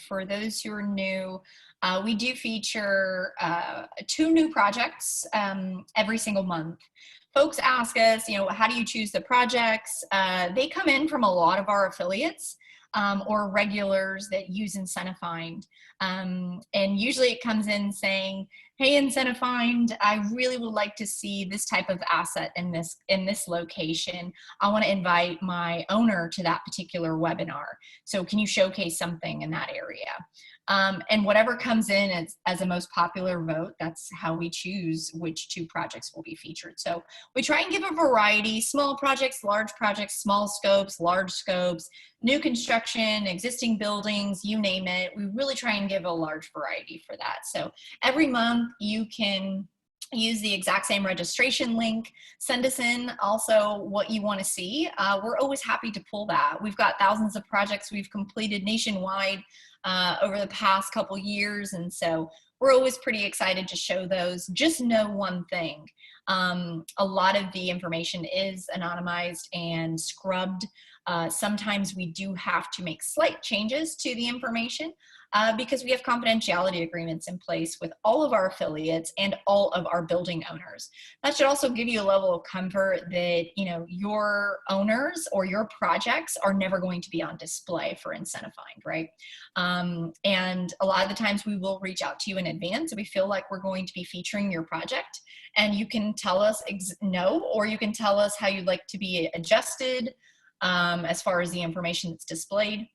for those who are new, we do feature 2 new projects every single month. Folks ask us, how do you choose the projects? They come in from a lot of our affiliates or regulars that use IncentiFind. And usually it comes in saying, hey, IncentiFind, I really would like to see this type of asset in this location. I want to invite my owner to that particular webinar. So can you showcase something in that area? And whatever comes in as a most popular vote, that's how we choose which 2 projects will be featured. So we try and give a variety: small projects, large projects, small scopes, large scopes, new construction, existing buildings, you name it. We really try and give a large variety for that. So every month you can use the exact same registration link, send us in also what you want to see. We're always happy to pull that. We've got thousands of projects we've completed nationwide over the past couple years, and so we're always pretty excited to show those. Just know one thing, a lot of the information is anonymized and scrubbed. Sometimes we do have to make slight changes to the information because we have confidentiality agreements in place with all of our affiliates and all of our building owners. That should also give you a level of comfort that your owners or your projects are never going to be on display for IncentiFind, right? And a lot of the times we will reach out to you in advance if we feel like we're going to be featuring your project, and you can tell us no, or you can tell us how you'd like to be adjusted as far as the information that's displayed.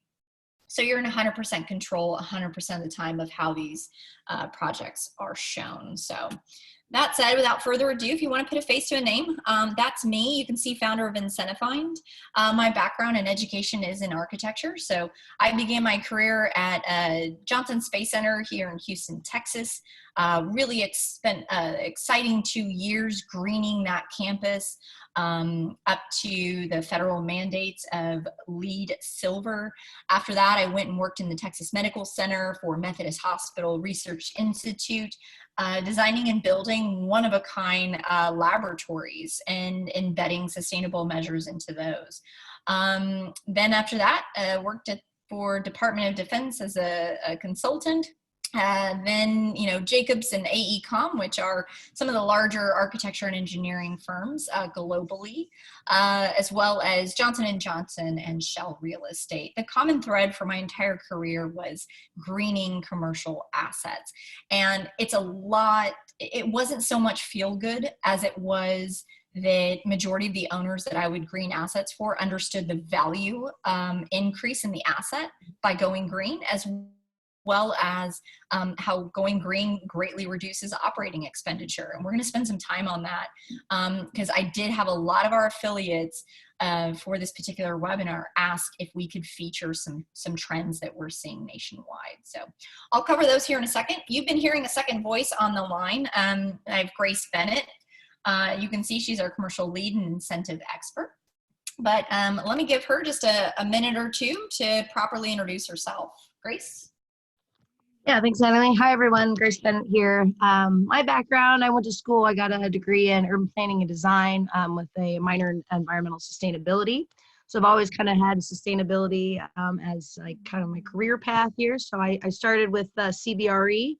So you're in 100% control 100% of the time of how these projects are shown. So that said, without further ado, if you want to put a face to a name, that's me. You can see founder of IncentiFind. My background in education is in architecture. So I began my career at Johnson Space Center here in Houston, Texas. Really spent exciting 2 years greening that campus up to the federal mandates of LEED Silver. After that, I went and worked in the Texas Medical Center for Methodist Hospital Research Institute, designing and building one-of-a-kind laboratories and embedding sustainable measures into those. Then after that, worked for Department of Defense as a consultant. Then, Jacobs and AECom, which are some of the larger architecture and engineering firms globally, as well as Johnson & Johnson and Shell Real Estate. The common thread for my entire career was greening commercial assets. And it wasn't so much feel good as it was that majority of the owners that I would green assets for understood the value increase in the asset by going green, as well as how going green greatly reduces operating expenditure. And we're going to spend some time on that because I did have a lot of our affiliates for this particular webinar ask if we could feature some trends that we're seeing nationwide. So I'll cover those here in a second. You've been hearing a second voice on the line. I have Grace Bennet. You can see she's our commercial lead and incentive expert. But let me give her just a minute or two to properly introduce herself. Grace? Yeah, thanks, Natalie. Hi, everyone. Grace Bennet here. My background, I went to school. I got a degree in urban planning and design with a minor in environmental sustainability. So I've always kind of had sustainability as kind of my career path here. So I started with CBRE,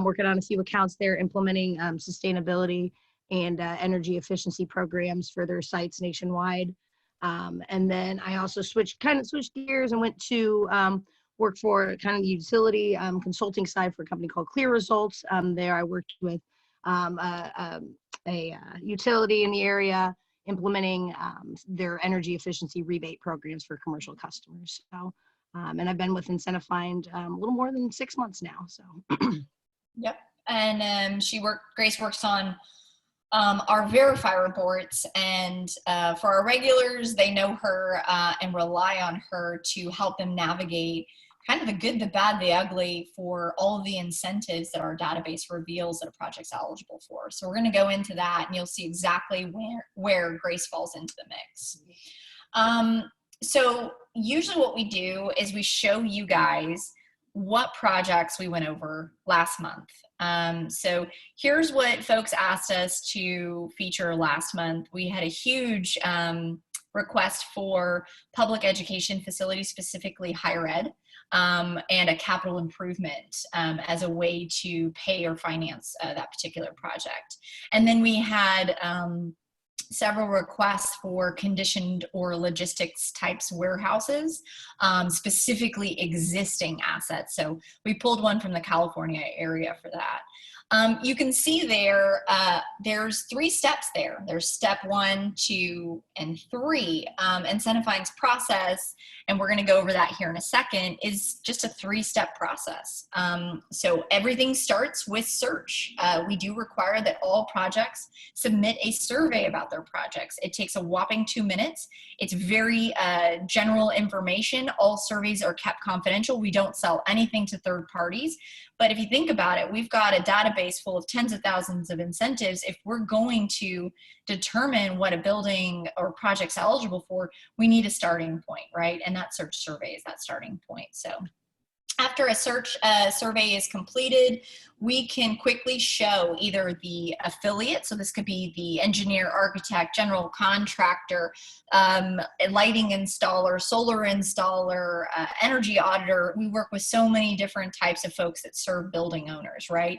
working on a few accounts there, implementing sustainability and energy efficiency programs for their sites nationwide. And then I also switched gears and went to work for kind of the utility consulting side for a company called Clear Results. There I worked with a utility in the area implementing their energy efficiency rebate programs for commercial customers. So, and I've been with IncentiFind a little more than 6 months now. So. Yep, and Grace works on our verify reports, and for our regulars, they know her and rely on her to help them navigate kind of the good, the bad, the ugly for all of the incentives that our database reveals that a project's eligible for. So we're going to go into that, and you'll see exactly where Grace falls into the mix. So usually what we do is we show you guys what projects we went over last month. So here's what folks asked us to feature last month. We had a huge request for public education facilities, specifically higher ed. and a capital improvement as a way to pay or finance that particular project. And then we had several requests for conditioned or logistics types warehouses, specifically existing assets. So we pulled one from the California area for that. You can see there, there's 3 steps there. There's step 1, 2, and 3. IncentiFind's process, and we're going to go over that here in a second, is just a 3-step process. So everything starts with search. We do require that all projects submit a survey about their projects. It takes a whopping 2 minutes. It's very general information. All surveys are kept confidential. We don't sell anything to third parties. But if you think about it, we've got a database full of tens of thousands of incentives. If we're going to determine what a building or project's eligible for, we need a starting point, right? And that search survey is that starting point. So after a search survey is completed, we can quickly show either the affiliate, so this could be the engineer, architect, general contractor, lighting installer, solar installer, energy auditor. We work with so many different types of folks that serve building owners, right?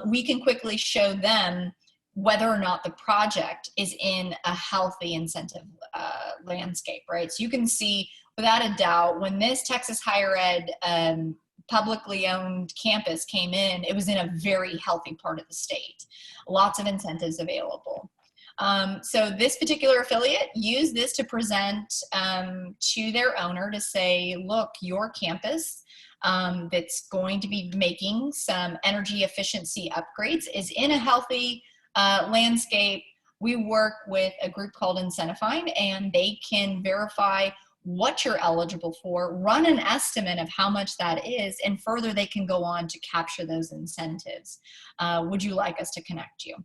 We can quickly show them whether or not the project is in a healthy incentive landscape, right? So you can see without a doubt, when this Texas higher ed publicly owned campus came in, it was in a very healthy part of the state. Lots of incentives available. So this particular affiliate used this to present to their owner to say, look, your campus that's going to be making some energy efficiency upgrades is in a healthy landscape. We work with a group called IncentiFind, and they can verify what you're eligible for, run an estimate of how much that is, and further they can go on to capture those incentives. Would you like us to connect you?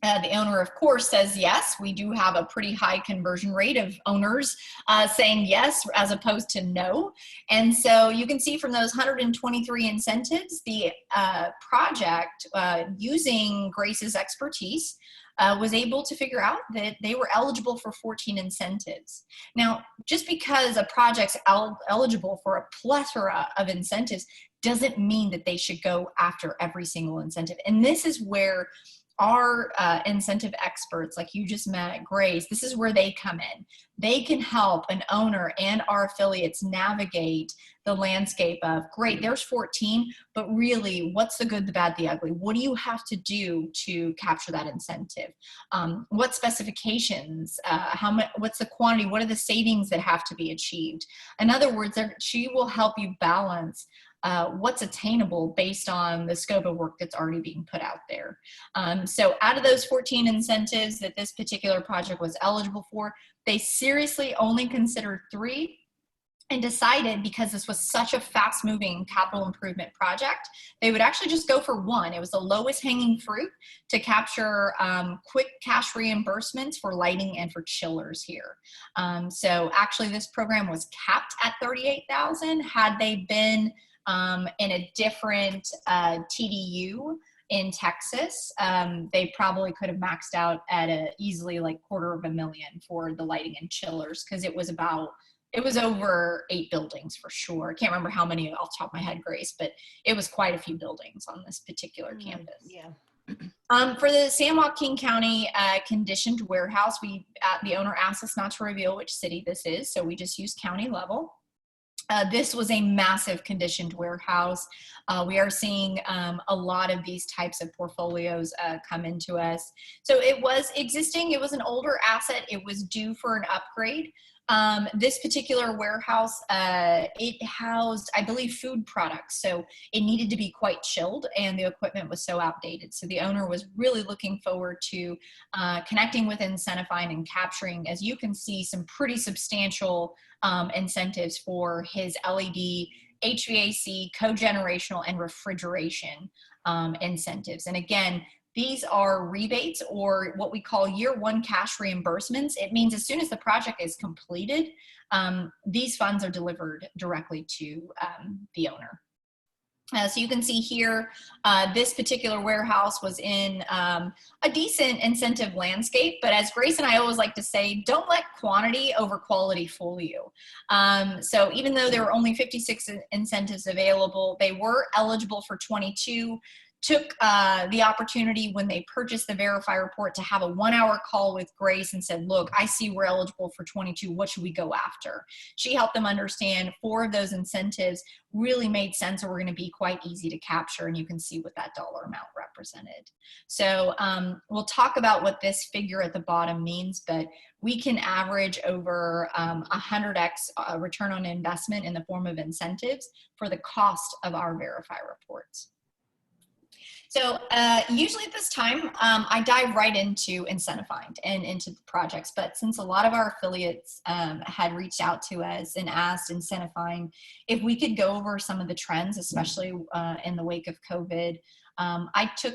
The owner, of course, says yes. We do have a pretty high conversion rate of owners saying yes as opposed to no. And so you can see from those 123 incentives, the project, using Grace's expertise, was able to figure out that they were eligible for 14 incentives. Now, just because a project's eligible for a plethora of incentives doesn't mean that they should go after every single incentive. And this is where our incentive experts, like you just met, Grace, this is where they come in. They can help an owner and our affiliates navigate the landscape of, great, there's 14, but really, what's the good, the bad, the ugly? What do you have to do to capture that incentive? What specifications? What's the quantity? What are the savings that have to be achieved? In other words, she will help you balance what's attainable based on the scope of work that's already being put out there. So out of those 14 incentives that this particular project was eligible for, they seriously only considered 3 and decided, because this was such a fast moving capital improvement project, they would actually just go for 1. It was the lowest hanging fruit to capture quick cash reimbursements for lighting and for chillers here. So actually this program was capped at $38,000. Had they been in a different TDU in Texas, they probably could have maxed out at easily like $250,000 for the lighting and chillers, because it was over 8 buildings for sure. I can't remember how many off the top of my head, Grace, but it was quite a few buildings on this particular campus. Yeah. For the San Joaquin County conditioned warehouse, the owner asked us not to reveal which city this is, so we just use county level. This was a massive conditioned warehouse. We are seeing a lot of these types of portfolios come into us. So it was existing. It was an older asset. It was due for an upgrade. This particular warehouse, it housed, I believe, food products. So it needed to be quite chilled, and the equipment was so outdated. So the owner was really looking forward to connecting with IncentiFind and capturing, as you can see, some pretty substantial incentives for his LED, HVAC, cogenerational, and refrigeration incentives. And again, these are rebates, or what we call year 1 cash reimbursements. It means as soon as the project is completed, these funds are delivered directly to the owner. So you can see here, this particular warehouse was in a decent incentive landscape, but as Grace and I always like to say, don't let quantity over quality fool you. So even though there were only 56 incentives available, they were eligible for 22. Took the opportunity when they purchased the Verify report to have a 1-hour call with Grace and said, look, I see we're eligible for 22. What should we go after? She helped them understand 4 of those incentives really made sense or were going to be quite easy to capture. And you can see what that dollar amount represented. So we'll talk about what this figure at the bottom means, but we can average over 100x return on investment in the form of incentives for the cost of our Verify reports. So usually at this time, I dive right into IncentiFind and into the projects. But since a lot of our affiliates had reached out to us and asked IncentiFind if we could go over some of the trends, especially in the wake of COVID, I took,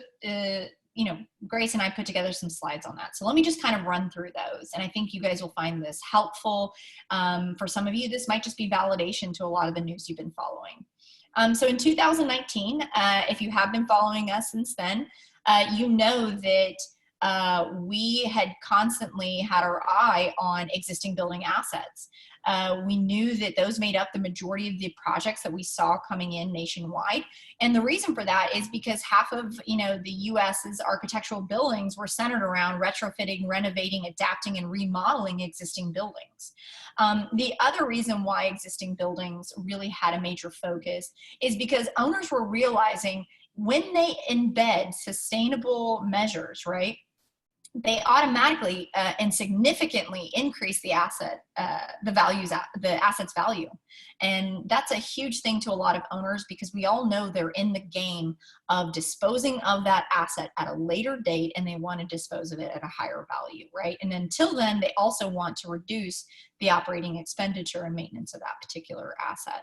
Grace and I put together some slides on that. So let me just kind of run through those. And I think you guys will find this helpful. For some of you, this might just be validation to a lot of the news you've been following. So in 2019, if you have been following us since then, you know that we had constantly had our eye on existing building assets. We knew that those made up the majority of the projects that we saw coming in nationwide. And the reason for that is because half of the US's architectural buildings were centered around retrofitting, renovating, adapting, and remodeling existing buildings. The other reason why existing buildings really had a major focus is because owners were realizing when they embed sustainable measures, right, they automatically and significantly increase the asset's value. And that's a huge thing to a lot of owners because we all know they're in the game of disposing of that asset at a later date and they want to dispose of it at a higher value, right? And until then, they also want to reduce the operating expenditure and maintenance of that particular asset.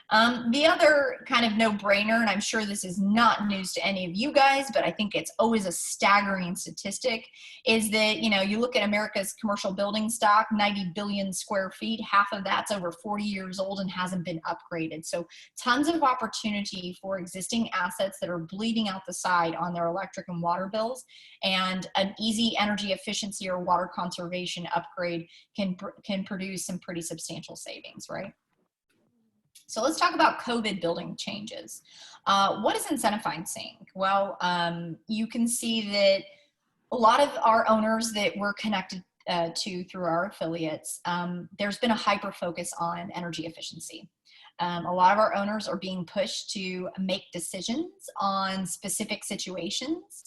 The other kind of no-brainer, and I'm sure this is not news to any of you guys, but I think it's always a staggering statistic, is that, you look at America's commercial building stock, 90 billion square feet, half of that's over 40 years old and hasn't been upgraded. So tons of opportunity for existing assets that are bleeding out the side on their electric and water bills, and an easy energy efficiency or water conservation upgrade can produce some pretty substantial savings, right? So let's talk about COVID building changes. What is IncentiFind seeing? Well, you can see that a lot of our owners that we're connected to through our affiliates, there's been a hyper focus on energy efficiency. A lot of our owners are being pushed to make decisions on specific situations,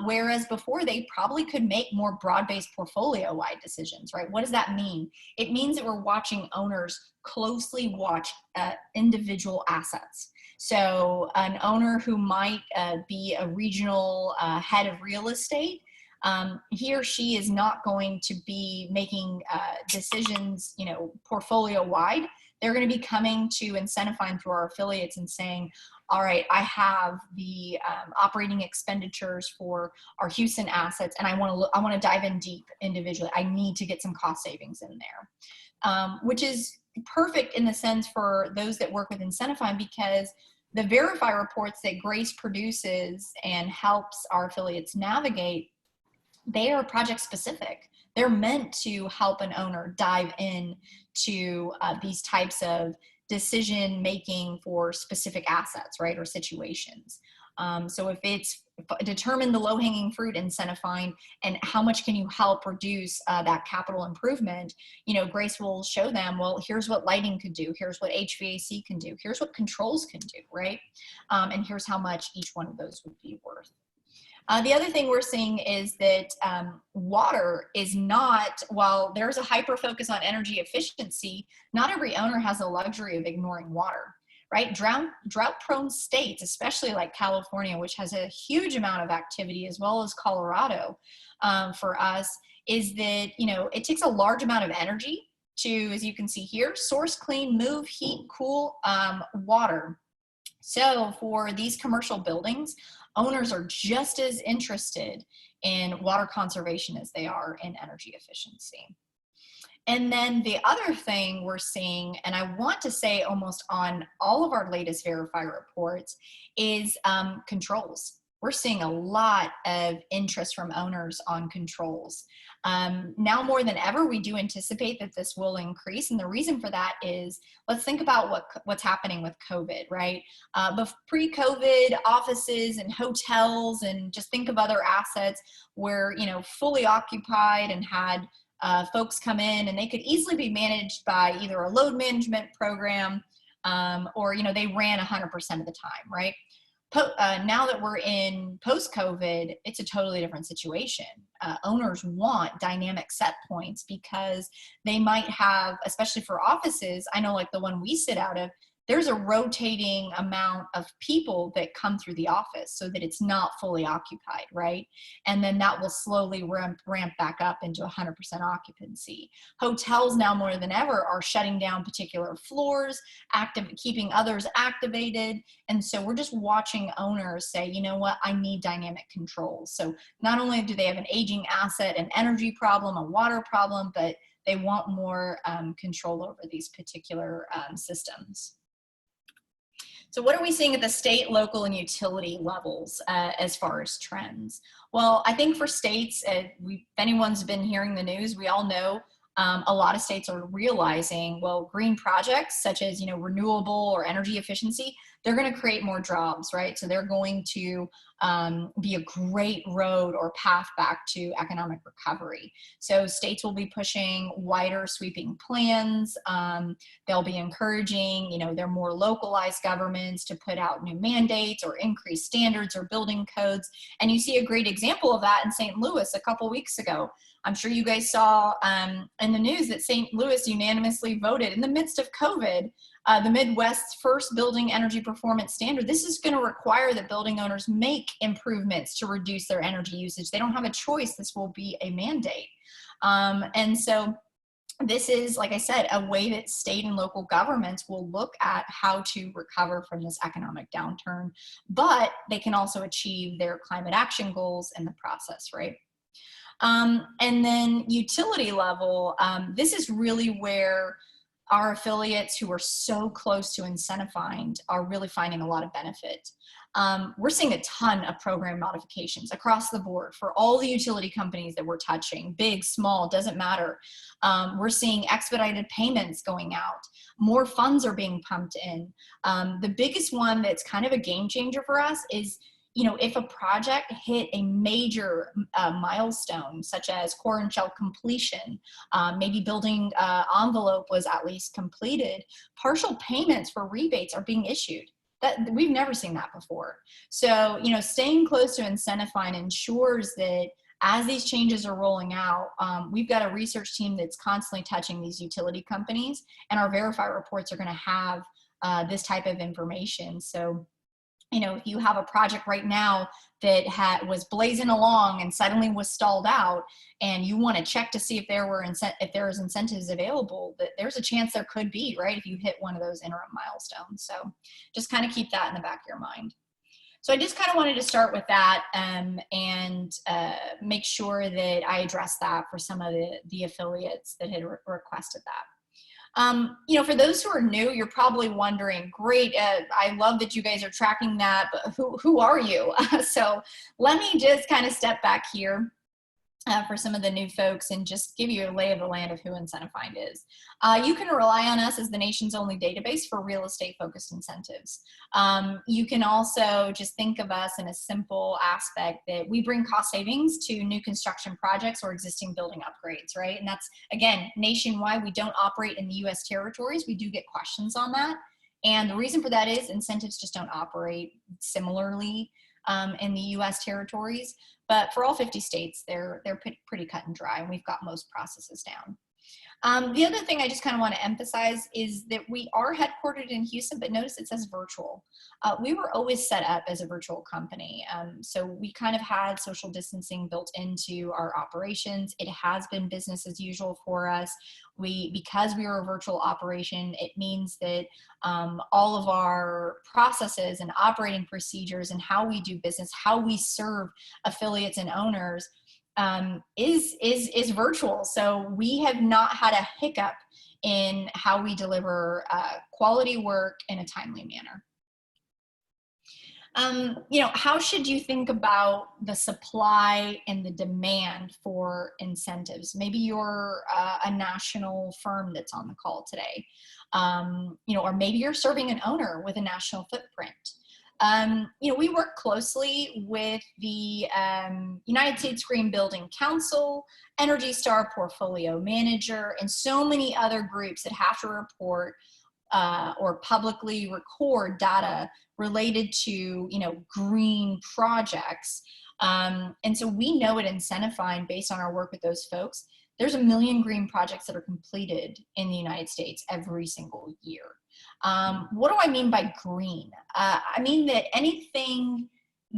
whereas before they probably could make more broad-based portfolio-wide decisions, right? What does that mean? It means that we're watching owners closely watch individual assets. So an owner who might be a regional head of real estate, he or she is not going to be making decisions, portfolio-wide. They're going to be coming to IncentiFind through our affiliates and saying, all right, I have the operating expenditures for our Houston assets, and I want to dive in deep individually. I need to get some cost savings in there, which is perfect in the sense for those that work with IncentiFind, because the Verify reports that Grace produces and helps our affiliates navigate, they are project specific. They're meant to help an owner dive in to these types of decision making for specific assets, right, or situations. So if it's determine the low hanging fruit IncentiFind and how much can you help reduce that capital improvement, Grace will show them, well, here's what lighting could do, here's what HVAC can do, here's what controls can do, right? And here's how much each one of those would be worth. The other thing we're seeing is that water is not, while there's a hyper focus on energy efficiency, not every owner has the luxury of ignoring water, right? Drought prone states, especially like California, which has a huge amount of activity, as well as Colorado, for us, is that, it takes a large amount of energy to, as you can see here, source, clean, move, heat, cool water. So for these commercial buildings, owners are just as interested in water conservation as they are in energy efficiency. And then the other thing we're seeing, and I want to say almost on all of our latest Verify reports, is controls. We're seeing a lot of interest from owners on controls. Now more than ever, we do anticipate that this will increase. And the reason for that is, let's think about what's happening with COVID, right? But pre-COVID, offices and hotels, and just think of other assets where, you know, fully occupied and had folks come in, and they could easily be managed by either a load management program or, you know, they ran 100% of the time, right? Now that we're in post-COVID, it's a totally different situation. Owners want dynamic set points because they might have, especially for offices, I know like the one we sit out of, there's a rotating amount of people that come through the office so that it's not fully occupied, right? And then that will slowly ramp back up into 100% occupancy. Hotels now more than ever are shutting down particular floors, keeping others activated. And so we're just watching owners say, you know what, I need dynamic controls. So not only do they have an aging asset, an energy problem, a water problem, but they want more control over these particular systems. So what are we seeing at the state, local, and utility levels as far as trends? Well, I think for states, if anyone's been hearing the news, we all know a lot of states are realizing, well, green projects such as, you know, renewable or energy efficiency, they're going to create more jobs, right? So they're going to be a great road or path back to economic recovery. So states will be pushing wider sweeping plans. They'll be encouraging, you know, their more localized governments to put out new mandates or increase standards or building codes. And you see a great example of that in St. Louis a couple weeks ago. I'm sure you guys saw in the news that St. Louis unanimously voted in the midst of COVID, the Midwest's first building energy performance standard. This is going to require that building owners make improvements to reduce their energy usage. They don't have a choice. This will be a mandate. And so this is, like I said, a way that state and local governments will look at how to recover from this economic downturn, but they can also achieve their climate action goals in the process, right? And then utility level, this is really where our affiliates who are so close to IncentiFind are really finding a lot of benefit. We're seeing a ton of program modifications across the board for all the utility companies that we're touching, big, small, doesn't matter. We're seeing expedited payments going out. More funds are being pumped in. The biggest one that's kind of a game changer for us is, you know, if a project hit a major milestone, such as core and shell completion, maybe building envelope was at least completed, partial payments for rebates are being issued. That we've never seen that before. So, you know, staying close to IncentiFind ensures that as these changes are rolling out, we've got a research team that's constantly touching these utility companies, and our Verify reports are going to have this type of information. So, you know, if you have a project right now that was blazing along and suddenly was stalled out, and you want to check to see if there was incentives available, that there's a chance there could be, right, if you hit one of those interim milestones. So just kind of keep that in the back of your mind. So I just kind of wanted to start with that and make sure that I addressed that for some of the affiliates that had requested that. You know, for those who are new, you're probably wondering, great, I love that you guys are tracking that, but who are you? So let me just kind of step back here for some of the new folks and just give you a lay of the land of who IncentiFind is. You can rely on us as the nation's only database for real estate focused incentives. You can also just think of us in a simple aspect that we bring cost savings to new construction projects or existing building upgrades, right? And that's, again, nationwide. We don't operate in the US territories. We do get questions on that. And the reason for that is incentives just don't operate similarly in the US territories. But for all 50 states, they're pretty cut and dry, and we've got most processes down. The other thing I just kind of want to emphasize is that we are headquartered in Houston, but notice it says virtual. We were always set up as a virtual company. So we kind of had social distancing built into our operations. It has been business as usual for us. Because we are a virtual operation, it means that all of our processes and operating procedures and how we do business, how we serve affiliates and owners, is virtual. So we have not had a hiccup in how we deliver quality work in a timely manner. How should you think about the supply and the demand for incentives? Maybe you're a national firm that's on the call today, or maybe you're serving an owner with a national footprint. We work closely with the United States Green Building Council, Energy Star Portfolio Manager, and so many other groups that have to report or publicly record data related to, green projects. And so we know at IncentiFind, based on our work with those folks, there's 1 million green projects that are completed in the United States every single year. What do I mean by green? I mean that anything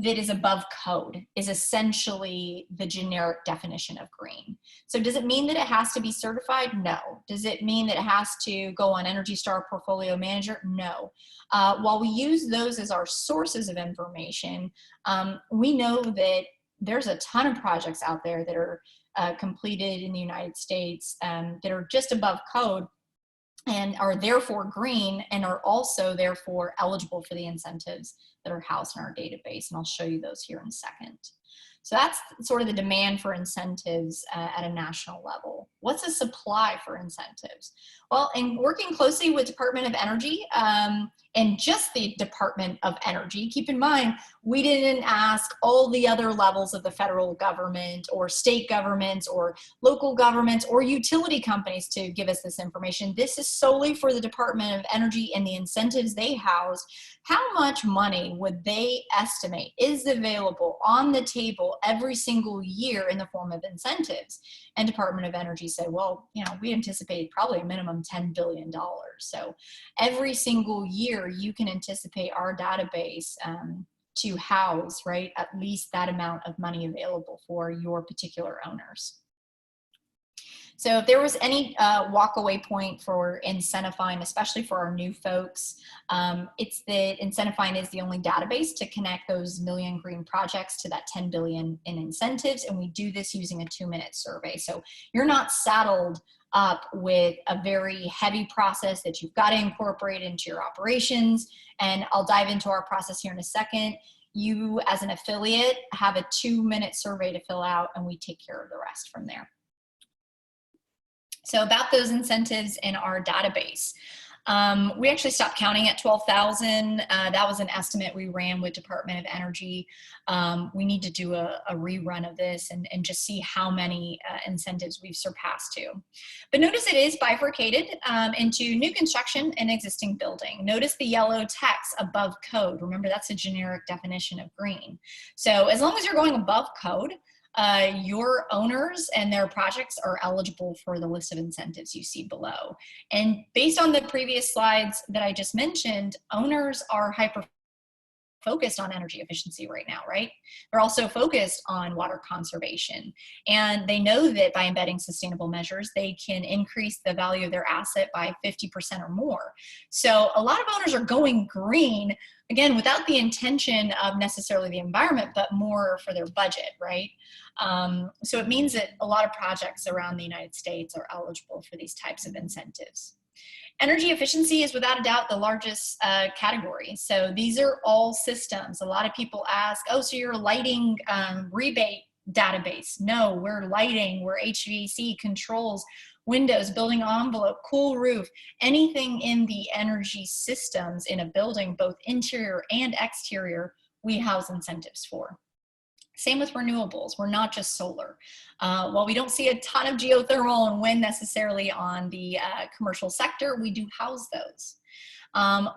that is above code is essentially the generic definition of green. So does it mean that it has to be certified? No. Does it mean that it has to go on Energy Star Portfolio Manager? No. While we use those as our sources of information, we know that there's a ton of projects out there that are completed in the United States that are just above code and are therefore green and are also therefore eligible for the incentives that are housed in our database. And I'll show you those here in a second. So that's sort of the demand for incentives at a national level. What's the supply for incentives? Well, in working closely with Department of Energy and just the Department of Energy, keep in mind, we didn't ask all the other levels of the federal government or state governments or local governments or utility companies to give us this information. This is solely for the Department of Energy and the incentives they house. How much money would they estimate is available on the table every single year in the form of incentives? And Department of Energy said, well, we anticipate probably a minimum $10 billion. So every single year you can anticipate our database to house, right, at least that amount of money available for your particular owners. So if there was any walk-away point for IncentiFind, especially for our new folks, it's that IncentiFind is the only database to connect those 1 million green projects to that 10 billion in incentives, and we do this using a 2-minute survey. So you're not saddled up with a very heavy process that you've got to incorporate into your operations, and I'll dive into our process here in a second. You, as an affiliate, have a 2-minute survey to fill out, and we take care of the rest from there. So about those incentives in our database, we actually stopped counting at 12,000. That was an estimate we ran with Department of Energy. We need to do a rerun of this and just see how many incentives we've surpassed to. But notice it is bifurcated into new construction and existing building. Notice the yellow text above code. Remember, that's a generic definition of green. So as long as you're going above code, your owners and their projects are eligible for the list of incentives you see below. And based on the previous slides that I just mentioned, owners are hyper-focused on energy efficiency right now, right? They're also focused on water conservation. And they know that by embedding sustainable measures, they can increase the value of their asset by 50% or more. So a lot of owners are going green, again, without the intention of necessarily the environment, but more for their budget, right? So it means that a lot of projects around the United States are eligible for these types of incentives. Energy efficiency is without a doubt the largest category. So these are all systems. A lot of people ask, oh, so you're a lighting rebate database. No, we're lighting, we're HVAC, controls, windows, building envelope, cool roof, anything in the energy systems in a building, both interior and exterior, we house incentives for. Same with renewables. We're not just solar. While we don't see a ton of geothermal and wind necessarily on the commercial sector, we do house those.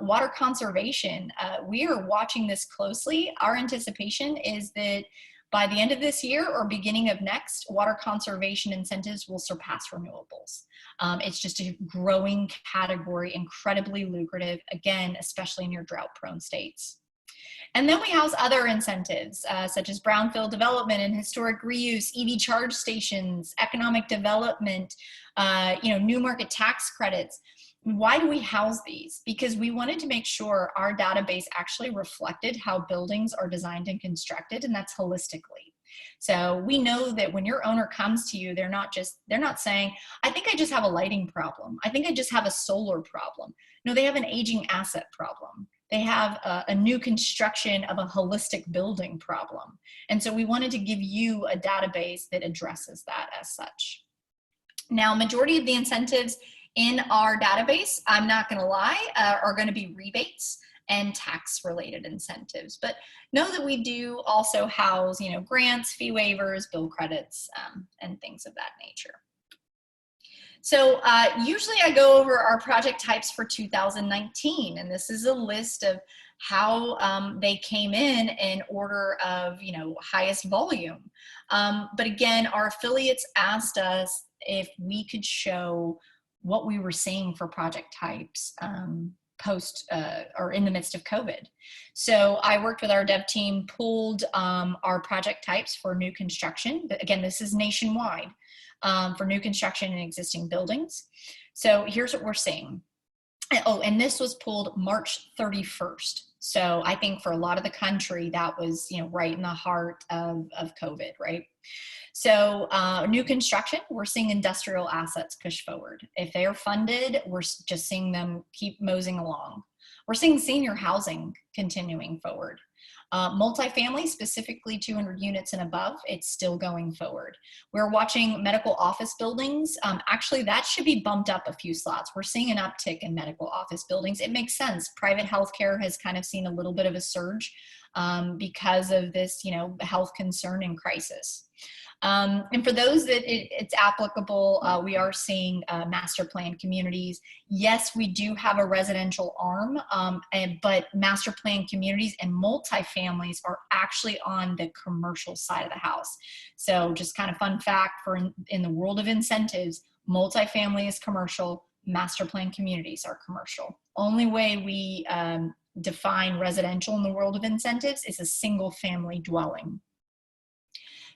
Water conservation, we are watching this closely. Our anticipation is that by the end of this year or beginning of next, water conservation incentives will surpass renewables. It's just a growing category, incredibly lucrative, again, especially in your drought-prone states. And then we house other incentives, such as brownfield development and historic reuse, EV charge stations, economic development, new market tax credits. Why do we house these? Because we wanted to make sure our database actually reflected how buildings are designed and constructed, and that's holistically. So we know that when your owner comes to you, they're not saying, I think I just have a lighting problem. I think I just have a solar problem. No, they have an aging asset problem. They have a new construction of a holistic building problem. And so we wanted to give you a database that addresses that as such. Now, majority of the incentives in our database, I'm not going to lie, are going to be rebates and tax related incentives, but know that we do also house, grants, fee waivers, bill credits, and things of that nature. So usually I go over our project types for 2019, and this is a list of how they came in order of, highest volume. But again, our affiliates asked us if we could show what we were seeing for project types post or in the midst of COVID. So I worked with our dev team, pulled our project types for new construction. Again, this is nationwide for new construction in existing buildings. So here's what we're seeing. Oh, and this was pulled March 31st. So I think for a lot of the country, that was, right in the heart of COVID, right? So new construction, we're seeing industrial assets push forward. If they are funded, we're just seeing them keep moseying along. We're seeing senior housing continuing forward. Multifamily, specifically 200 units and above, it's still going forward. We're watching medical office buildings. Actually, that should be bumped up a few slots. We're seeing an uptick in medical office buildings. It makes sense. Private healthcare has kind of seen a little bit of a surge because of this, health concern and crisis. And for those that it's applicable, we are seeing master plan communities. Yes, we do have a residential arm, but master plan communities and multifamilies are actually on the commercial side of the house. So just kind of fun fact for in the world of incentives, multifamily is commercial, master plan communities are commercial. Only way we define residential in the world of incentives is a single family dwelling.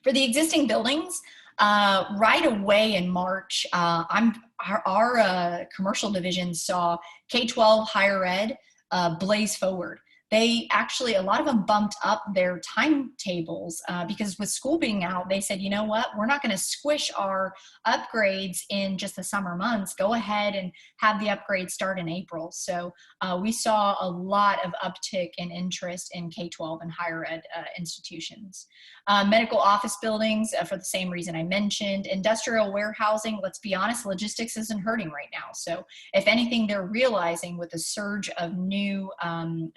For the existing buildings, right away in March, our commercial division saw K-12 higher ed blaze forward. They actually, a lot of them bumped up their timetables because with school being out, they said, you know what, we're not going to squish our upgrades in just the summer months. Go ahead and have the upgrades start in April. So we saw a lot of uptick in interest in K-12 and higher ed institutions. Medical office buildings for the same reason I mentioned. Industrial warehousing, let's be honest, logistics isn't hurting right now. So if anything, they're realizing with the surge of new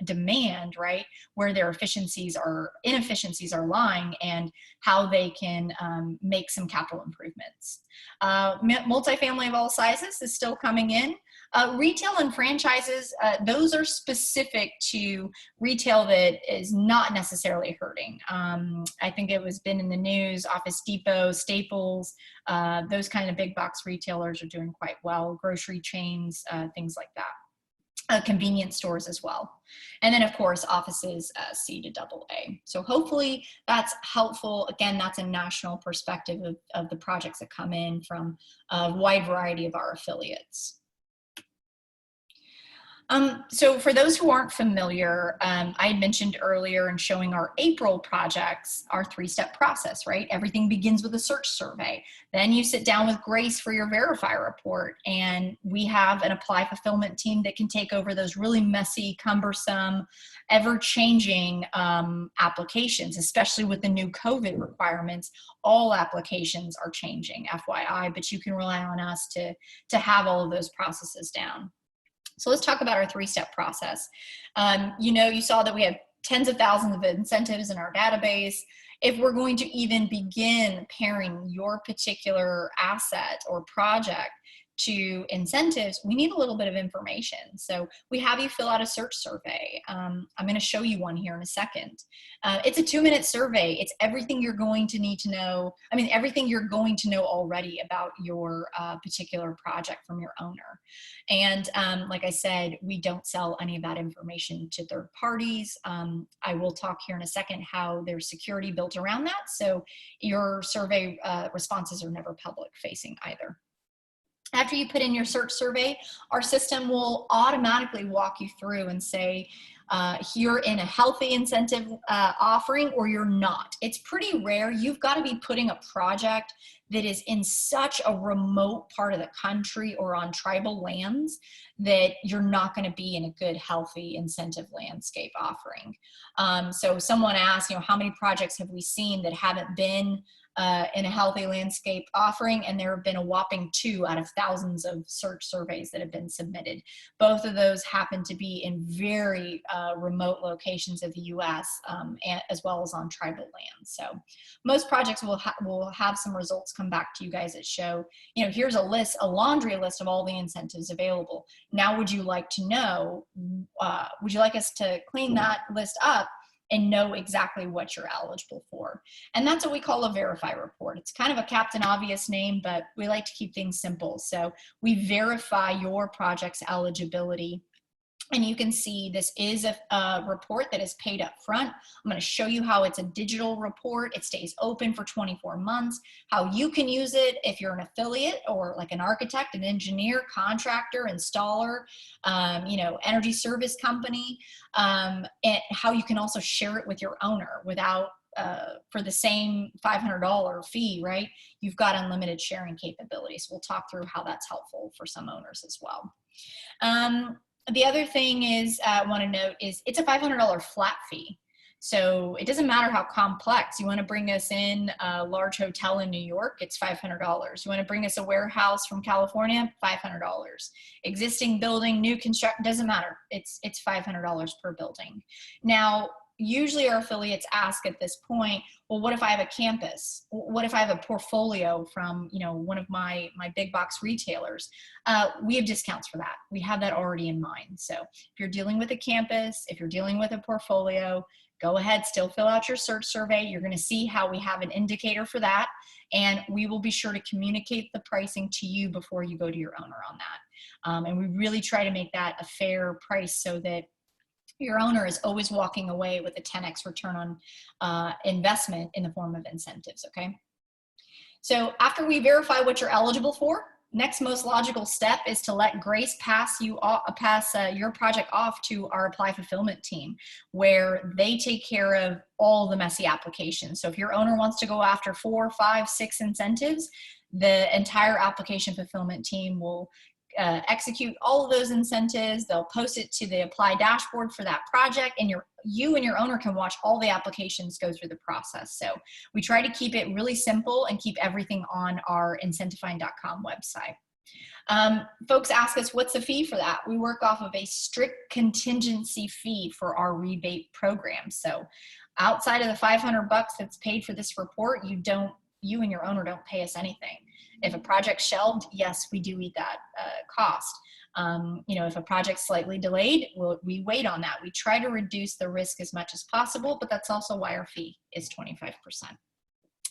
demand, right, where their inefficiencies are lying and how they can make some capital improvements. Multifamily of all sizes is still coming in. Retail and franchises, those are specific to retail that is not necessarily hurting. I think it was been in the news, Office Depot, Staples, those kind of big box retailers are doing quite well, grocery chains, things like that. Convenience stores as well. And then of course, offices C to AA. So hopefully that's helpful. Again, that's a national perspective of the projects that come in from a wide variety of our affiliates. So for those who aren't familiar, I had mentioned earlier in showing our April projects, our three-step process, right? Everything begins with a search survey. Then you sit down with Grace for your verify report, and we have an apply fulfillment team that can take over those really messy, cumbersome, ever-changing applications, especially with the new COVID requirements. All applications are changing, FYI, but you can rely on us to have all of those processes down. So let's talk about our three-step process. You saw that we have tens of thousands of incentives in our database. If we're going to even begin pairing your particular asset or project to incentives, we need a little bit of information. So we have you fill out a search survey. I'm going to show you one here in a second. It's a 2-minute survey. It's everything you're going to need to know. I mean, everything you're going to know already about your particular project from your owner. And like I said, we don't sell any of that information to third parties. I will talk here in a second how there's security built around that. So your survey responses are never public facing either. After you put in your search survey, our system will automatically walk you through and say, you're in a healthy incentive offering or you're not. It's pretty rare. You've got to be putting a project that is in such a remote part of the country or on tribal lands that you're not going to be in a good, healthy incentive landscape offering. So someone asked, how many projects have we seen that haven't been in a healthy landscape offering? And there have been a whopping 2 out of thousands of search surveys that have been submitted. Both of those happen to be in very remote locations of the US, as well as on tribal lands. So most projects will have some results come back to you guys that show, here's a laundry list of all the incentives available. Now, would you like to know, would you like us to clean that list up and know exactly what you're eligible for? And that's what we call a verify report. It's kind of a Captain Obvious name, but we like to keep things simple. So we verify your project's eligibility. And you can see this is a report that is paid up front. I'm going to show you how it's a digital report. It stays open for 24 months, how you can use it if you're an affiliate or like an architect, an engineer, contractor, installer, energy service company, and how you can also share it with your owner without for the same $500 fee, right? You've got unlimited sharing capabilities. We'll talk through how that's helpful for some owners as well. The other thing is I want to note is it's a $500 flat fee. So it doesn't matter how complex. You want to bring us in a large hotel in New York, it's $500. You want to bring us a warehouse from California, $500. Existing building, new construction, doesn't matter. It's $500 per building. Now, usually our affiliates ask at this point, well, what if I have a campus? What if I have a portfolio from, one of my big box retailers? We have discounts for that. We have that already in mind. So if you're dealing with a campus, if you're dealing with a portfolio, go ahead, still fill out your search survey. You're going to see how we have an indicator for that. And we will be sure to communicate the pricing to you before you go to your owner on that. And we really try to make that a fair price so that your owner is always walking away with a 10x return on investment in the form of incentives, okay? So after we verify what you're eligible for, next most logical step is to let Grace pass your project off to our Apply Fulfillment team, where they take care of all the messy applications. So if your owner wants to go after 4, 5, 6 incentives, the entire application fulfillment team will execute all of those incentives. They'll post it to the Apply dashboard for that project, and you and your owner can watch all the applications go through the process. So we try to keep it really simple and keep everything on our IncentiFind.com website. Folks ask us, what's the fee for that? We work off of a strict contingency fee for our rebate program. So outside of the $500 that's paid for this report, you and your owner don't pay us anything. If a project's shelved, yes, we do eat that cost. If a project's slightly delayed, we wait on that. We try to reduce the risk as much as possible, but that's also why our fee is 25%.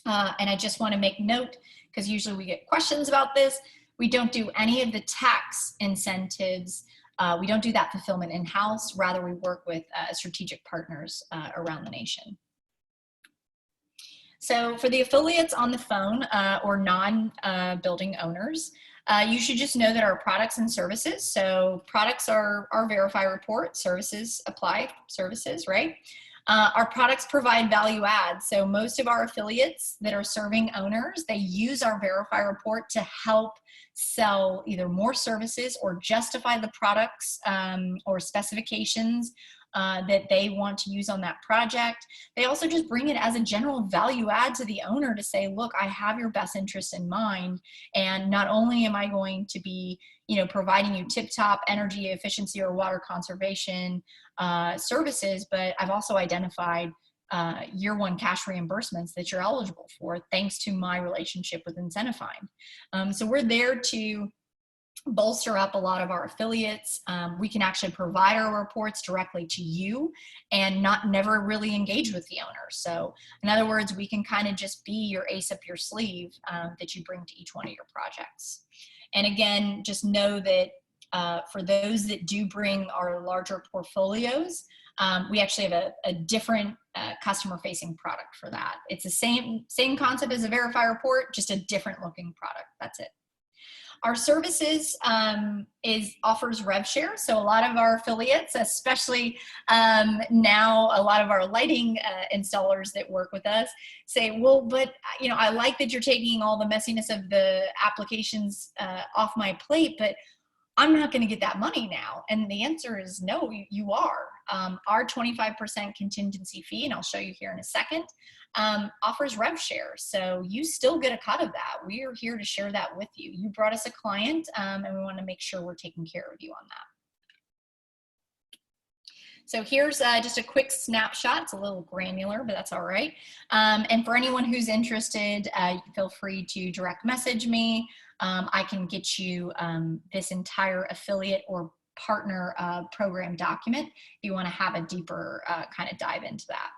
And I just want to make note, because usually we get questions about this, we don't do any of the tax incentives. We don't do that fulfillment in-house. Rather, we work with strategic partners around the nation. So for the affiliates on the phone or non-building owners, you should just know that our products and services, so products are our verify report, services apply services, right? Our products provide value add. So most of our affiliates that are serving owners, they use our verify report to help sell either more services or justify the products or specifications that they want to use on that project. They also just bring it as a general value add to the owner to say, look, I have your best interest in mind. And not only am I going to be, providing you tip-top energy efficiency or water conservation services, but I've also identified year 1 cash reimbursements that you're eligible for thanks to my relationship with IncentiFind. So we're there to bolster up a lot of our affiliates. We can actually provide our reports directly to you and never really engage with the owner. So in other words, we can kind of just be your ace up your sleeve that you bring to each one of your projects. And again, just know that for those that do bring our larger portfolios, we actually have a different customer facing product for that. It's the same concept as a verify report, just a different looking product. That's it. Our services offers rev share. So a lot of our affiliates, especially now a lot of our lighting installers that work with us say, well, but I like that you're taking all the messiness of the applications off my plate, but I'm not going to get that money now. And the answer is no, you are. Our 25% contingency fee, and I'll show you here in a second, offers rev share. So you still get a cut of that. We are here to share that with you. You brought us a client, and we want to make sure we're taking care of you on that. So here's just a quick snapshot. It's a little granular, but that's all right. And for anyone who's interested, feel free to direct message me. I can get you this entire affiliate or partner program document if you want to have a deeper kind of dive into that.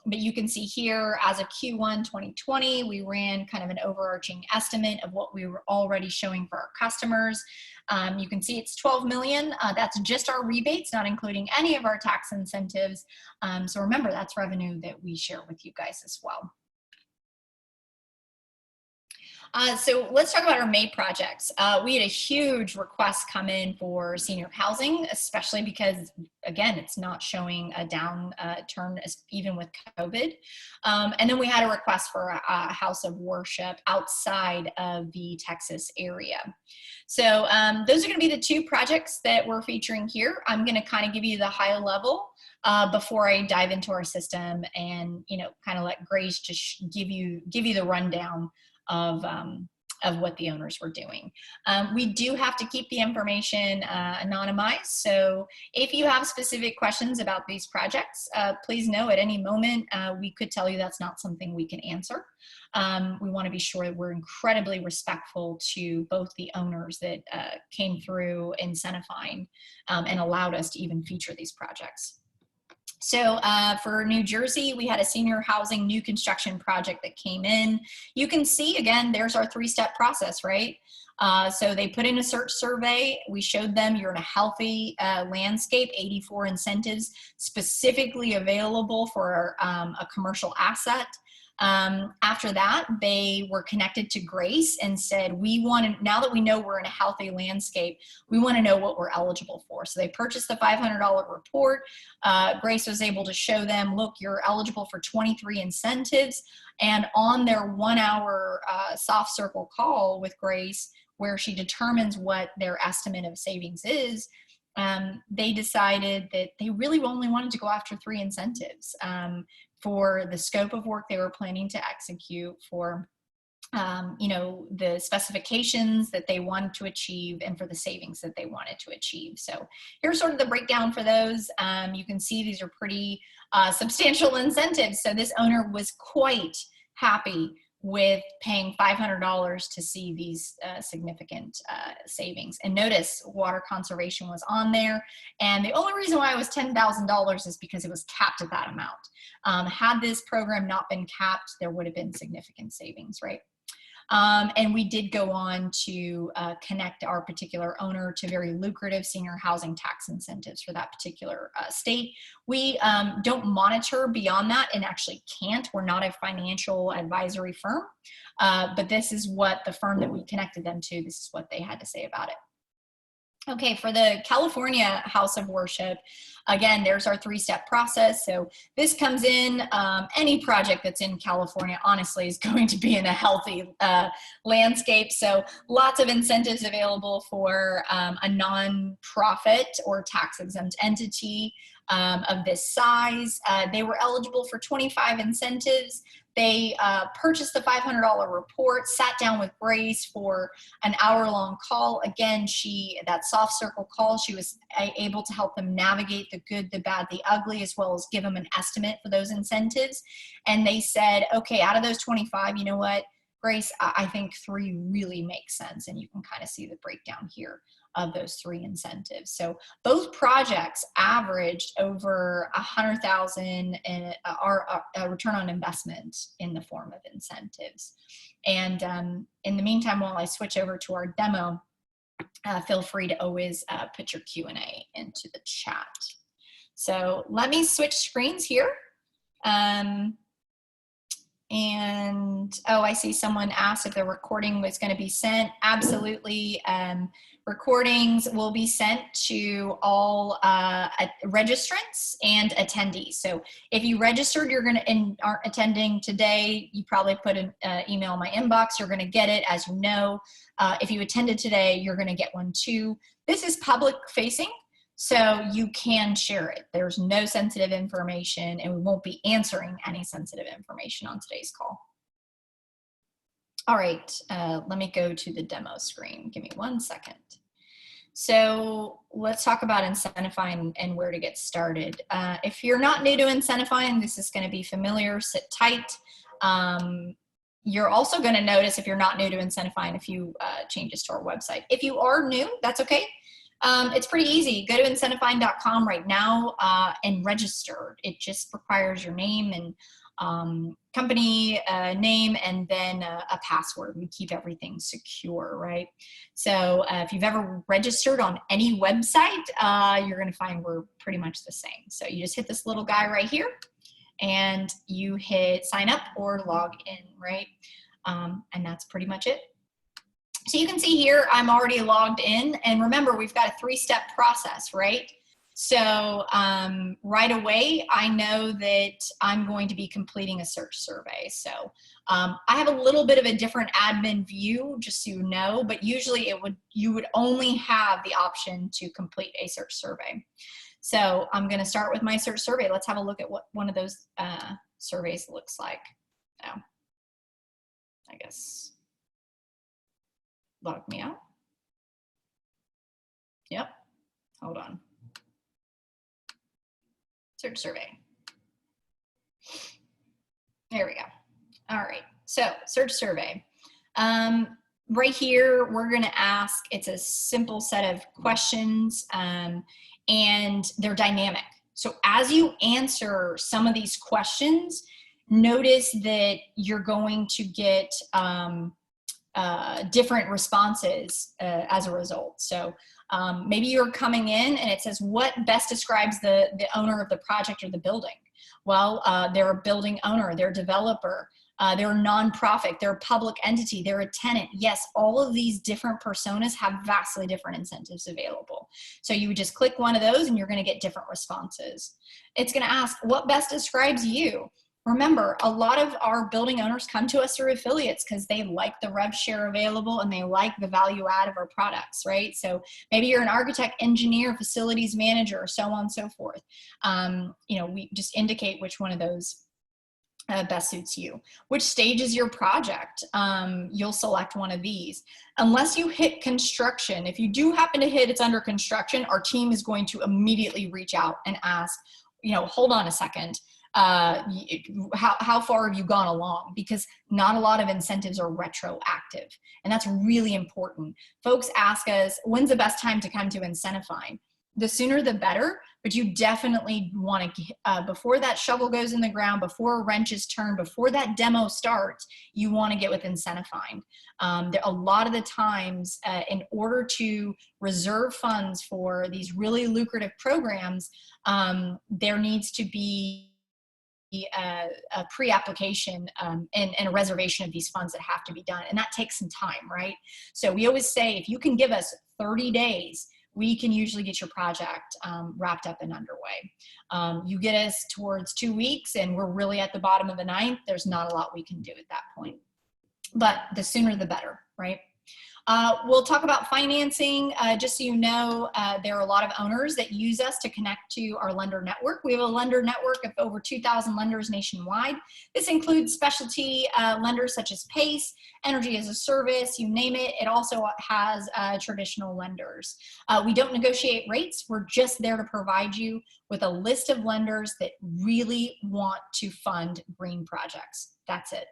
But you can see here, as of Q1 2020, we ran kind of an overarching estimate of what we were already showing for our customers. You can see it's 12 million. That's just our rebates, not including any of our tax incentives. So remember, that's revenue that we share with you guys as well. So let's talk about our May projects. We had a huge request come in for senior housing, especially because, again, it's not showing a downturn even with COVID. And then we had a request for a house of worship outside of the Texas area. So those are going to be the two projects that we're featuring here. I'm going to kind of give you the high level before I dive into our system and, kind of let Grace just give you the rundown of what the owners were doing. We do have to keep the information anonymized. So if you have specific questions about these projects, please know at any moment we could tell you that's not something we can answer. We want to be sure that we're incredibly respectful to both the owners that came through IncentiFind and allowed us to even feature these projects. So for New Jersey, we had a senior housing new construction project that came in. You can see, again, there's our three-step process, right? So they put in a search survey. We showed them you're in a healthy landscape, 84 incentives specifically available for a commercial asset. After that, they were connected to Grace and said, now that we know we're in a healthy landscape, we want to know what we're eligible for. So they purchased the $500 report. Grace was able to show them, look, you're eligible for 23 incentives. And on their 1 hour soft circle call with Grace, where she determines what their estimate of savings is, they decided that they really only wanted to go after 3 incentives. For the scope of work they were planning to execute, for the specifications that they wanted to achieve, and for the savings that they wanted to achieve. So here's sort of the breakdown for those. You can see these are pretty substantial incentives. So this owner was quite happy with paying $500 to see these significant savings. And notice water conservation was on there. And the only reason why it was $10,000 is because it was capped at that amount. Had this program not been capped, there would have been significant savings, right? And we did go on to connect our particular owner to very lucrative senior housing tax incentives for that particular state. We don't monitor beyond that and actually can't. We're not a financial advisory firm, but this is what the firm that we connected them to, this is what they had to say about it. Okay, for the California House of Worship, again, there's our 3-step process. So this comes in, any project that's in California, honestly, is going to be in a healthy landscape. So lots of incentives available for a nonprofit or tax-exempt entity of this size. They were eligible for 25 incentives. They purchased the $500 report, sat down with Grace for an hour-long call. Again, that soft circle call, she was able to help them navigate the good, the bad, the ugly, as well as give them an estimate for those incentives. And they said, okay, out of those 25, you know what, Grace, I think 3 really make sense. And you can kind of see the breakdown here of those 3 incentives. So both projects averaged over 100,000 in a return on investment in the form of incentives. And in the meantime, while I switch over to our demo, feel free to always put your Q&A into the chat. So let me switch screens here. And, oh, I see someone asked if the recording was going to be sent. Absolutely. Recordings will be sent to all registrants and attendees. So if you registered, you're going to, and aren't attending today, you probably put an email in my inbox, you're going to get it, as you know. If you attended today, you're going to get one too. This is public facing, so you can share it. There's no sensitive information, and we won't be answering any sensitive information on today's call. All right, let me go to the demo screen. Give me 1 second. So let's talk about IncentiFind and where to get started. If you're not new to IncentiFind, this is going to be familiar. Sit tight. You're also going to notice, if you're not new to IncentiFind, a few changes to our website. If you are new, that's okay. It's pretty easy. Go to IncentiFind.com right now and register. It just requires your name and company name, and then a password. We keep everything secure, right? So if you've ever registered on any website, you're going to find we're pretty much the same. So you just hit this little guy right here, and you hit sign up or log in, right? And that's pretty much it. So you can see here, I'm already logged in, and remember, we've got a 3-step process, right? So right away, I know that I'm going to be completing a search survey. So I have a little bit of a different admin view, just so you know, but usually you would only have the option to complete a search survey. So I'm going to start with my search survey. Let's have a look at what one of those surveys looks like. Now, I guess log me out. Yep. Hold on. Search survey. There we go. All right. So search survey. Right here, we're going to ask, it's a simple set of questions, and they're dynamic. So as you answer some of these questions, notice that you're going to get different responses as a result. So maybe you're coming in and it says, what best describes the owner of the project or the building? Well, they're a building owner, they're a developer, they're a nonprofit, they're a public entity, they're a tenant. Yes, all of these different personas have vastly different incentives available. So you would just click one of those and you're going to get different responses. It's going to ask, what best describes you? Remember, a lot of our building owners come to us through affiliates because they like the rev share available and they like the value add of our products, right? So maybe you're an architect, engineer, facilities manager, so on and so forth. You know, we just indicate which one of those best suits you. Which stage is your project? You'll select one of these. Unless you hit construction, if you do happen to hit it's under construction, our team is going to immediately reach out and ask, you know, hold on a second. How far have you gone along? Because not a lot of incentives are retroactive, and that's really important. Folks ask us, when's the best time to come to IncentiFind? The sooner the better, but you definitely want to, before that shovel goes in the ground, before a wrench is turned, before that demo starts, you want to get with IncentiFind. A lot of the times, in order to reserve funds for these really lucrative programs, there needs to be a pre-application and a reservation of these funds that have to be done, and that takes some time, right? So we always say, if you can give us 30 days, we can usually get your project wrapped up and underway. You get us towards 2 weeks and we're really at the bottom of the ninth, there's not a lot we can do at that point. But the sooner the better, right? We'll talk about financing. Just so you know, there are a lot of owners that use us to connect to our lender network. We have a lender network of over 2,000 lenders nationwide. This includes specialty lenders such as PACE, Energy as a Service, you name it. It also has traditional lenders. We don't negotiate rates. We're just there to provide you with a list of lenders that really want to fund green projects. That's it.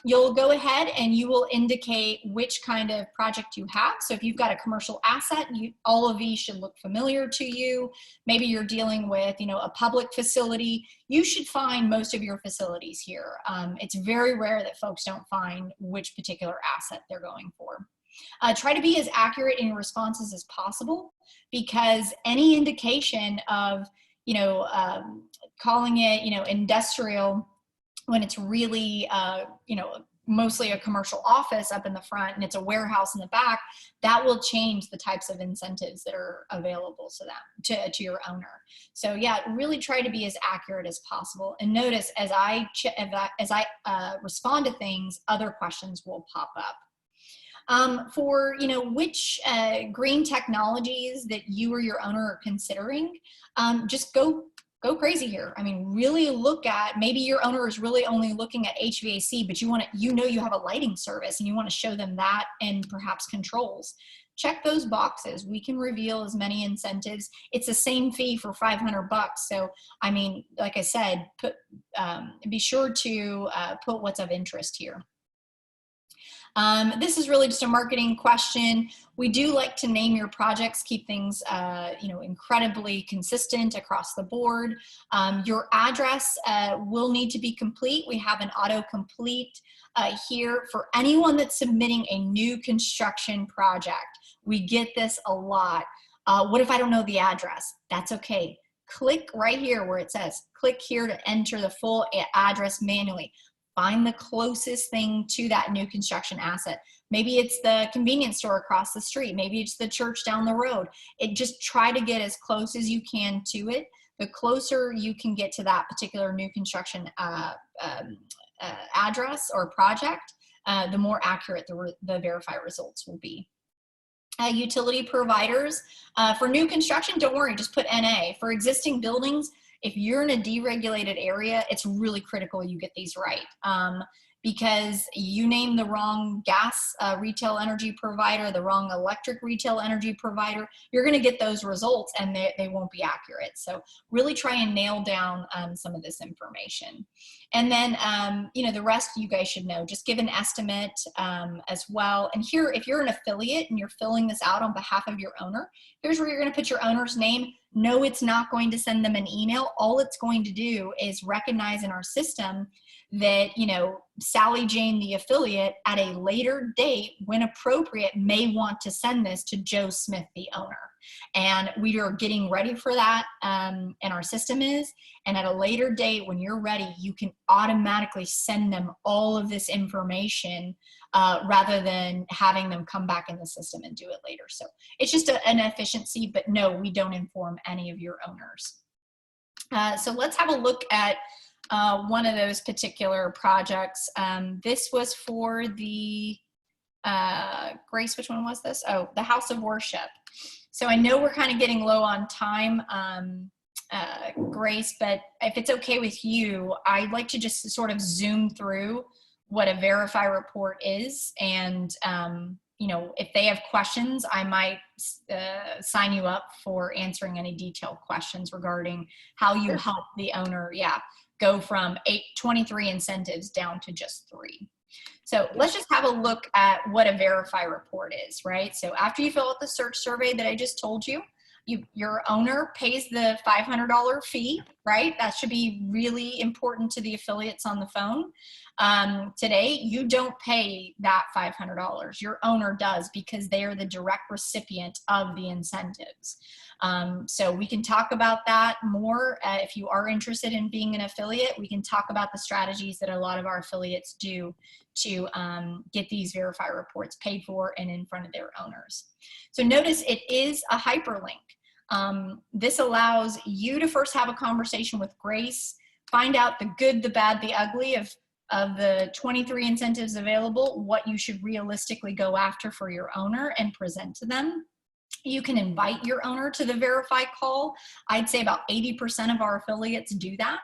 You'll go ahead and you will indicate which kind of project you have. So if you've got a commercial asset, all of these should look familiar to you. Maybe you're dealing with, you know, a public facility. You should find most of your facilities here. It's very rare that folks don't find which particular asset they're going for. Try to be as accurate in your responses as possible, because any indication of, you know, calling it, you know, industrial when it's really, you know, mostly a commercial office up in the front and it's a warehouse in the back, that will change the types of incentives that are available to them, to your owner. So yeah, really try to be as accurate as possible. And notice as I respond to things, other questions will pop up. For, you know, which green technologies that you or your owner are considering, just go crazy here. I mean, really look at, maybe your owner is really only looking at HVAC, but you want to, you know, you have a lighting service and you want to show them that and perhaps controls. Check those boxes. We can reveal as many incentives. It's the same fee for $500. So, I mean, like I said, be sure to put what's of interest here. This is really just a marketing question. We do like to name your projects, keep things, you know, incredibly consistent across the board. Your address will need to be complete. We have an autocomplete here for anyone that's submitting a new construction project. We get this a lot. What if I don't know the address? That's okay. Click right here where it says, click here to enter the full address manually. Find the closest thing to that new construction asset. Maybe it's the convenience store across the street. Maybe it's the church down the road. Just try to get as close as you can to it. The closer you can get to that particular new construction address or project, the more accurate the verify results will be. Utility providers. For new construction, don't worry, just put NA. For existing buildings, if you're in a deregulated area, it's really critical you get these right, because you name the wrong gas retail energy provider, the wrong electric retail energy provider, you're going to get those results and they won't be accurate. So really try and nail down some of this information. And then, you know, the rest you guys should know, just give an estimate as well. And here, if you're an affiliate and you're filling this out on behalf of your owner, here's where you're going to put your owner's name. No, it's not going to send them an email. All it's going to do is recognize in our system that, you know, Sally Jane, the affiliate, at a later date, when appropriate, may want to send this to Joe Smith, the owner. And we are getting ready for that, and our system is. And at a later date, when you're ready, you can automatically send them all of this information rather than having them come back in the system and do it later. So it's just an efficiency, but no, we don't inform any of your owners. So let's have a look at one of those particular projects. This was for the, Grace, which one was this? Oh, the House of Worship. So I know we're kind of getting low on time, Grace, but if it's okay with you, I'd like to just sort of zoom through what a verify report is. And, you know, if they have questions, I might sign you up for answering any detailed questions regarding how you help the owner, go from 23 incentives down to just 3. So let's just have a look at what a verify report is, right? So after you fill out the search survey that I just told you, your owner pays the $500 fee, right? That should be really important to the affiliates on the phone. Today, you don't pay that $500. Your owner does, because they are the direct recipient of the incentives. So we can talk about that more. If you are interested in being an affiliate, we can talk about the strategies that a lot of our affiliates do to get these verify reports paid for and in front of their owners. So notice it is a hyperlink. This allows you to first have a conversation with Grace, find out the good, the bad, the ugly of the 23 incentives available, what you should realistically go after for your owner and present to them. You can invite your owner to the verify call. I'd say about 80% of our affiliates do that.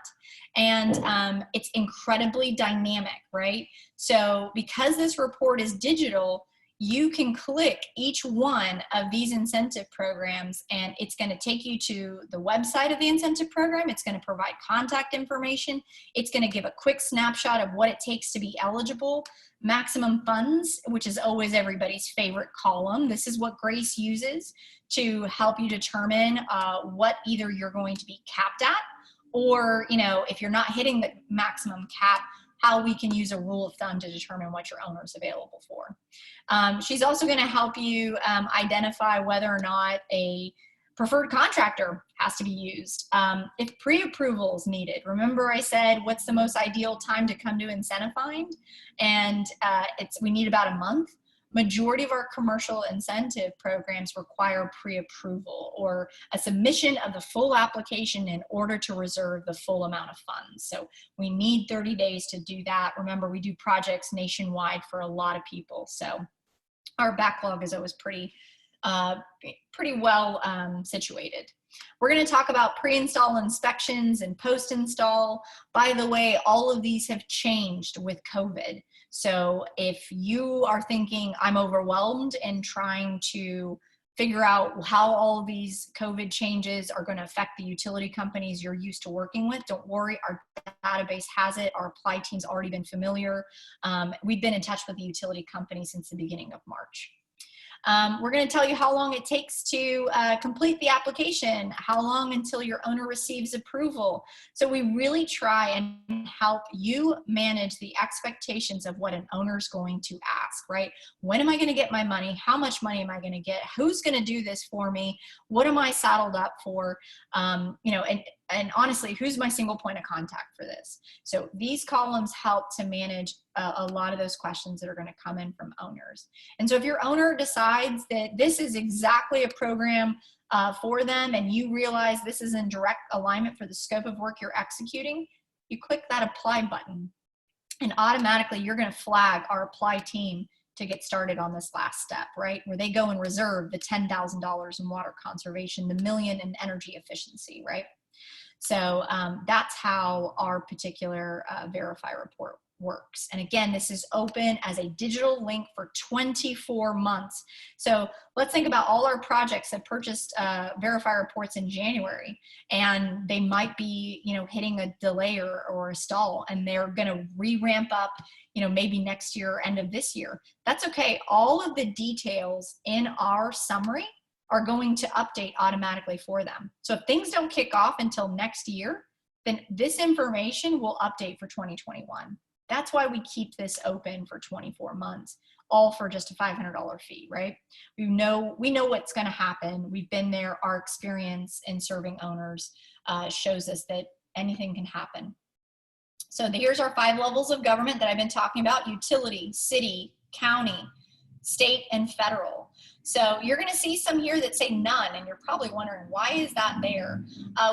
And it's incredibly dynamic, right? So because this report is digital, you can click each one of these incentive programs and it's going to take you to the website of the incentive program. It's going to provide contact information. It's going to give a quick snapshot of what it takes to be eligible. Maximum funds, which is always everybody's favorite column. This is what Grace uses to help you determine what either you're going to be capped at, or, you know, if you're not hitting the maximum cap, how we can use a rule of thumb to determine what your owner is available for. She's also going to help you identify whether or not a Preferred contractor has to be used. If pre-approval is needed, remember I said, what's the most ideal time to come to IncentiFind? And we need about a month. Majority of our commercial incentive programs require pre-approval or a submission of the full application in order to reserve the full amount of funds. So we need 30 days to do that. Remember, we do projects nationwide for a lot of people. So our backlog is always pretty well situated. We're going to talk about pre-install inspections and post-install. By the way, all of these have changed with COVID. So if you are thinking I'm overwhelmed and trying to figure out how all of these COVID changes are going to affect the utility companies you're used to working with, don't worry, our database has it. Our apply team's already been familiar. We've been in touch with the utility company since the beginning of March. We're going to tell you how long it takes to complete the application, how long until your owner receives approval. So we really try and help you manage the expectations of what an owner's going to ask, right? When am I going to get my money? How much money am I going to get? Who's going to do this for me? What am I saddled up for? You know, and honestly, who's my single point of contact for this? So these columns help to manage a lot of those questions that are going to come in from owners. And so if your owner decides that this is exactly a program for them and you realize this is in direct alignment for the scope of work you're executing, you click that apply button and automatically you're going to flag our apply team to get started on this last step, right? Where they go and reserve the $10,000 in water conservation, the $1 million in energy efficiency, right? So that's how our particular Verify report works. And again, this is open as a digital link for 24 months. So let's think about all our projects that purchased Verify reports in January, and they might be, you know, hitting a delay or a stall, and they're going to re-ramp up, you know, maybe next year or end of this year. That's okay. All of the details in our summary are going to update automatically for them. So if things don't kick off until next year, then this information will update for 2021. That's why we keep this open for 24 months, all for just a $500 fee, right? We know what's going to happen. We've been there. Our experience in serving owners shows us that anything can happen. So here's our 5 levels of government that I've been talking about: utility, city, county, state, and federal. So you're going to see some here that say none, and you're probably wondering, why is that there?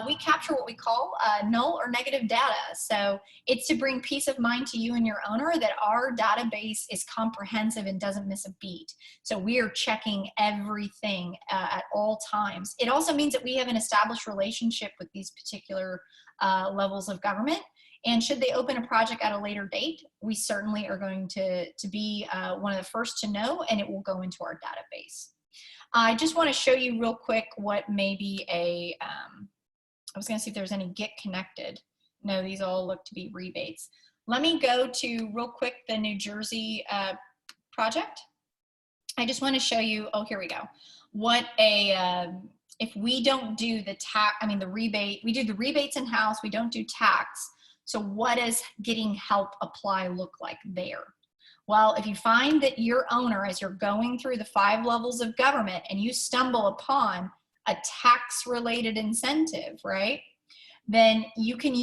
We capture what we call null or negative data. So it's to bring peace of mind to you and your owner that our database is comprehensive and doesn't miss a beat. So we are checking everything at all times. It also means that we have an established relationship with these particular levels of government. And should they open a project at a later date, we certainly are going to be one of the first to know, and it will go into our database. I just want to show you real quick what maybe I was going to see if there's any get connected. No, these all look to be rebates. Let me go to real quick the New Jersey project. I just want to show you, oh, here we go. What if we don't do the rebate, we do the rebates in-house, we don't do tax. So what does getting help apply look like there? Well, if you find that your owner, as you're going through the 5 levels of government and you stumble upon a tax-related incentive, right, then you can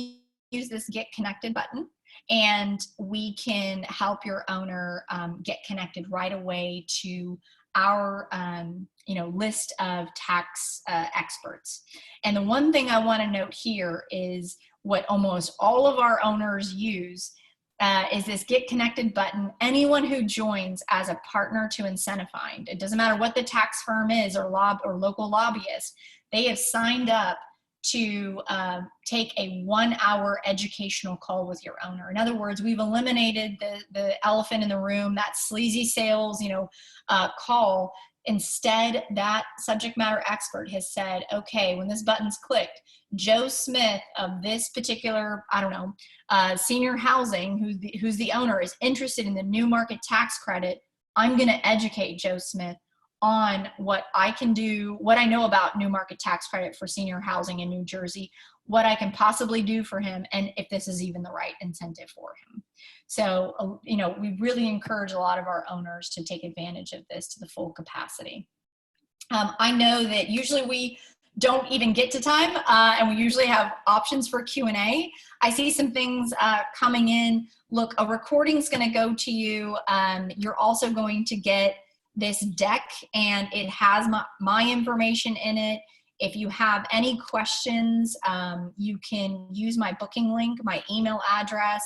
use this Get Connected button, and we can help your owner get connected right away to our list of tax experts. And the one thing I want to note here is what almost all of our owners use is this Get Connected button. Anyone who joins as a partner to IncentiFind, it doesn't matter what the tax firm is or local lobbyist, they have signed up to take a 1-hour educational call with your owner. In other words, we've eliminated the elephant in the room, that sleazy sales, call. Instead, that subject matter expert has said, okay, when this button's clicked, Joe Smith of this particular, senior housing, who's the owner, is interested in the new market tax credit. I'm going to educate Joe Smith on what I can do, what I know about new market tax credit for senior housing in New Jersey, what I can possibly do for him, and if this is even the right incentive for him. So, we really encourage a lot of our owners to take advantage of this to the full capacity. I know that usually we don't even get to time, and we usually have options for Q&A. I see some things coming in. Look, a recording's going to go to you. You're also going to get this deck, and it has my information in it. If you have any questions, you can use my booking link, my email address.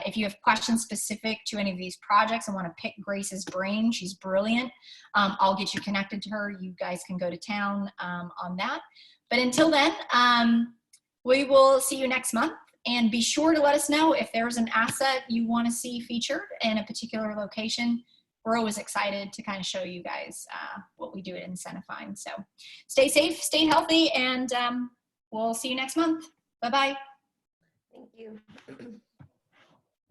If you have questions specific to any of these projects and want to pick Grace's brain, she's brilliant. I'll get you connected to her. You guys can go to town on that. But until then, we will see you next month. And be sure to let us know if there's an asset you want to see featured in a particular location. We're always excited to kind of show you guys what we do at IncentiFind. So stay safe, stay healthy, and we'll see you next month. Bye-bye. Thank you.